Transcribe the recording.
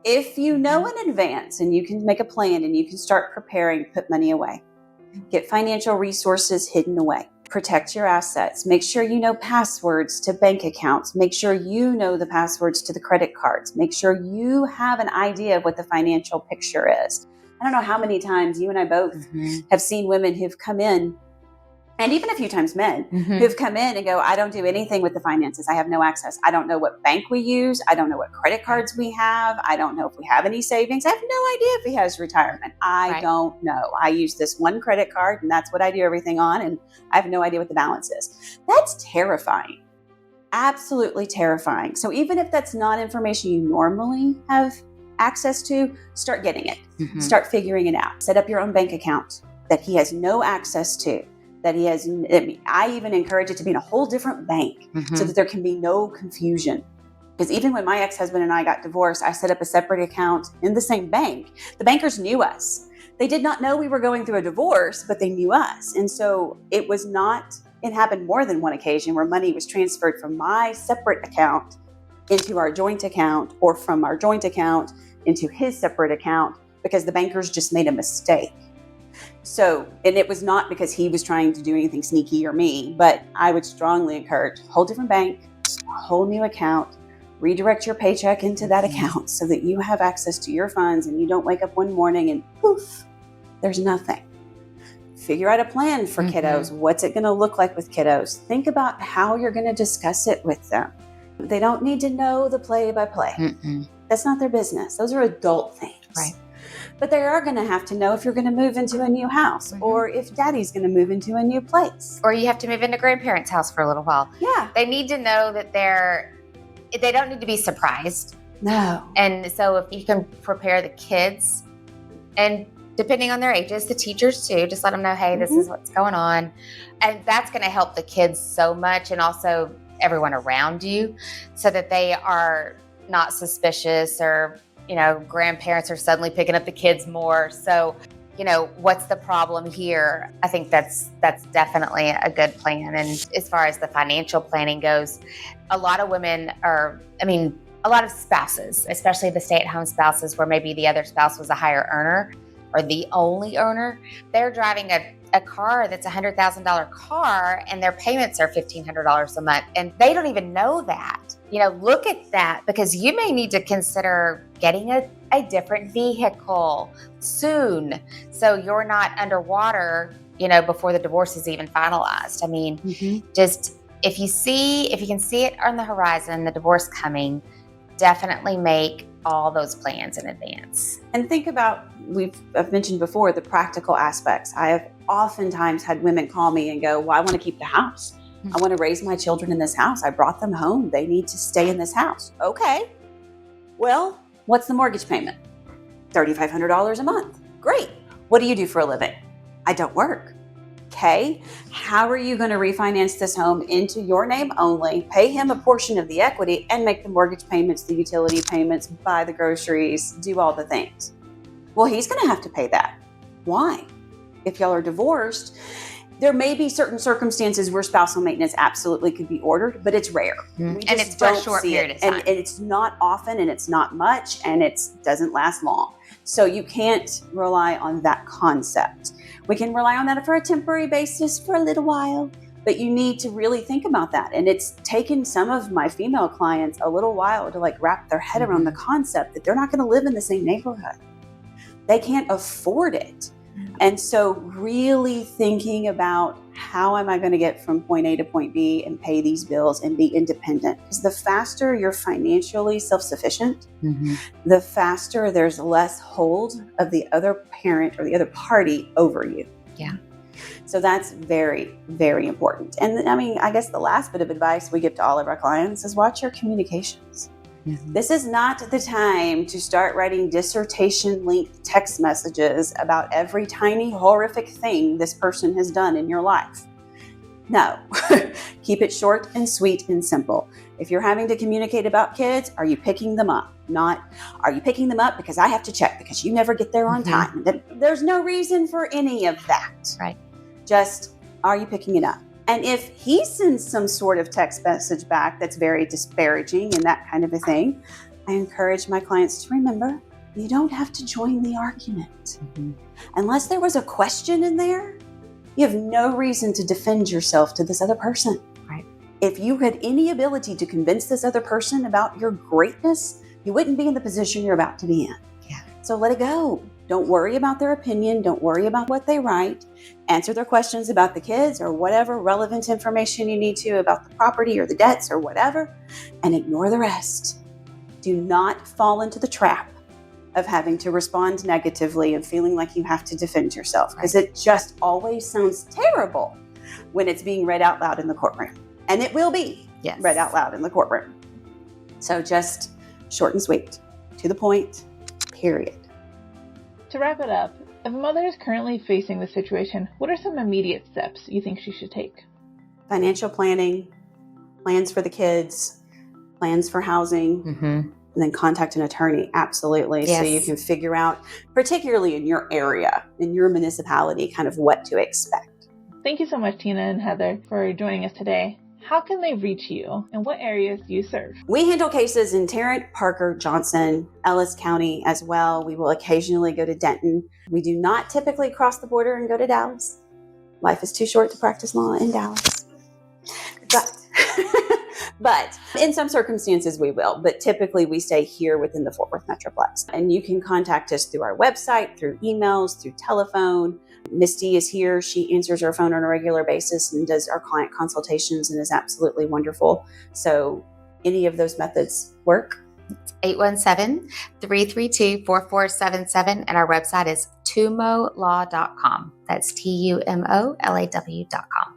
if you know in advance and you can make a plan and you can start preparing, put money away. Get financial resources hidden away. Protect your assets. Make sure you know passwords to bank accounts. Make sure you know the passwords to the credit cards. Make sure you have an idea of what the financial picture is. I don't know how many times you and I both have seen women who've come in, and even a few times men who've come in and go, I don't do anything with the finances. I have no access. I don't know what bank we use. I don't know what credit cards we have. I don't know if we have any savings. I have no idea if he has retirement. I don't know. I use this one credit card and that's what I do everything on. And I have no idea what the balance is. That's terrifying. Absolutely terrifying. So even if that's not information you normally have access to, start getting it. Start figuring it out. Set up your own bank account that he has no access to. That he has, I even encourage it to be in a whole different bank so that there can be no confusion. Because even when my ex-husband and I got divorced, I set up a separate account in the same bank. The bankers knew us. They did not know we were going through a divorce, but they knew us. And so it happened more than one occasion where money was transferred from my separate account into our joint account or from our joint account into his separate account because the bankers just made a mistake. So, and it was not because he was trying to do anything sneaky or me, but I would strongly encourage a whole different bank, a whole new account, redirect your paycheck into that account so that you have access to your funds and you don't wake up one morning and poof, there's nothing. Figure out a plan for kiddos. What's it going to look like with kiddos? Think about how you're going to discuss it with them. They don't need to know the play-by-play. That's not their business. Those are adult things. Right. But they are going to have to know if you're going to move into a new house or if daddy's going to move into a new place. Or you have to move into grandparents' house for a little while. Yeah. They need to know that they don't need to be surprised. No. And so if you can prepare the kids, and depending on their ages, the teachers too, just let them know, hey, this is what's going on. And that's going to help the kids so much, and also everyone around you, so that they are not suspicious or, grandparents are suddenly picking up the kids more. So, what's the problem here? I think that's definitely a good plan. And as far as the financial planning goes, a lot of women a lot of spouses, especially the stay-at-home spouses where maybe the other spouse was a higher earner or the only earner, they're driving a car that's a $100,000 car and their payments are $1,500 a month. And they don't even know that. Look at that, because you may need to consider getting a different vehicle soon so you're not underwater, before the divorce is even finalized. Just if you can see it on the horizon, the divorce coming, definitely make all those plans in advance. And think about, I've mentioned before, the practical aspects. I have oftentimes had women call me and go, well, I want to keep the house. I want to raise my children in this house. I brought them home. They need to stay in this house. Okay. Well, what's the mortgage payment? $3,500 a month. Great. What do you do for a living? I don't work. Okay. How are you going to refinance this home into your name only, pay him a portion of the equity, and make the mortgage payments, the utility payments, buy the groceries, do all the things? Well, he's going to have to pay that. Why? If y'all are divorced, there may be certain circumstances where spousal maintenance absolutely could be ordered, but it's rare. And it's for a short period of time. And it's not often, and it's not much, and it doesn't last long. So you can't rely on that concept. We can rely on that for a temporary basis for a little while, but you need to really think about that. And it's taken some of my female clients a little while to wrap their head around the concept that they're not going to live in the same neighborhood. They can't afford it. And so really thinking about, how am I going to get from point A to point B and pay these bills and be independent? Because the faster you're financially self-sufficient, the faster there's less hold of the other parent or the other party over you. Yeah. So that's very, very important. And I guess the last bit of advice we give to all of our clients is watch your communications. This is not the time to start writing dissertation-length text messages about every tiny horrific thing this person has done in your life. No, keep it short and sweet and simple. If you're having to communicate about kids, are you picking them up? Not, are you picking them up because I have to check because you never get there on time? There's no reason for any of that. Right. Just, are you picking it up? And if he sends some sort of text message back that's very disparaging and that kind of a thing, I encourage my clients to remember, you don't have to join the argument. Unless there was a question in there, you have no reason to defend yourself to this other person. Right. If you had any ability to convince this other person about your greatness, you wouldn't be in the position you're about to be in. Yeah. So let it go. Don't worry about their opinion. Don't worry about what they write. Answer their questions about the kids or whatever relevant information you need to about the property or the debts or whatever, and ignore the rest. Do not fall into the trap of having to respond negatively and feeling like you have to defend yourself, because it just always sounds terrible when it's being read out loud in the courtroom. And it will be read out loud in the courtroom. So just short and sweet, to the point, period. To wrap it up, if a mother is currently facing this situation, what are some immediate steps you think she should take? Financial planning, plans for the kids, plans for housing, and then contact an attorney. Absolutely. Yes. So you can figure out, particularly in your area, in your municipality, kind of what to expect. Thank you so much, Tina and Heather, for joining us today. How can they reach you, and what areas do you serve? We handle cases in Tarrant, Parker, Johnson, Ellis County as well. We will occasionally go to Denton. We do not typically cross the border and go to Dallas. Life is too short to practice law in Dallas. But in some circumstances we will. But typically we stay here within the Fort Worth Metroplex. And you can contact us through our website, through emails, through telephone. Misty is here. She answers our phone on a regular basis and does our client consultations and is absolutely wonderful. So any of those methods work. 817-332-4477. And our website is tumolaw.com. That's TUMOLAW.com.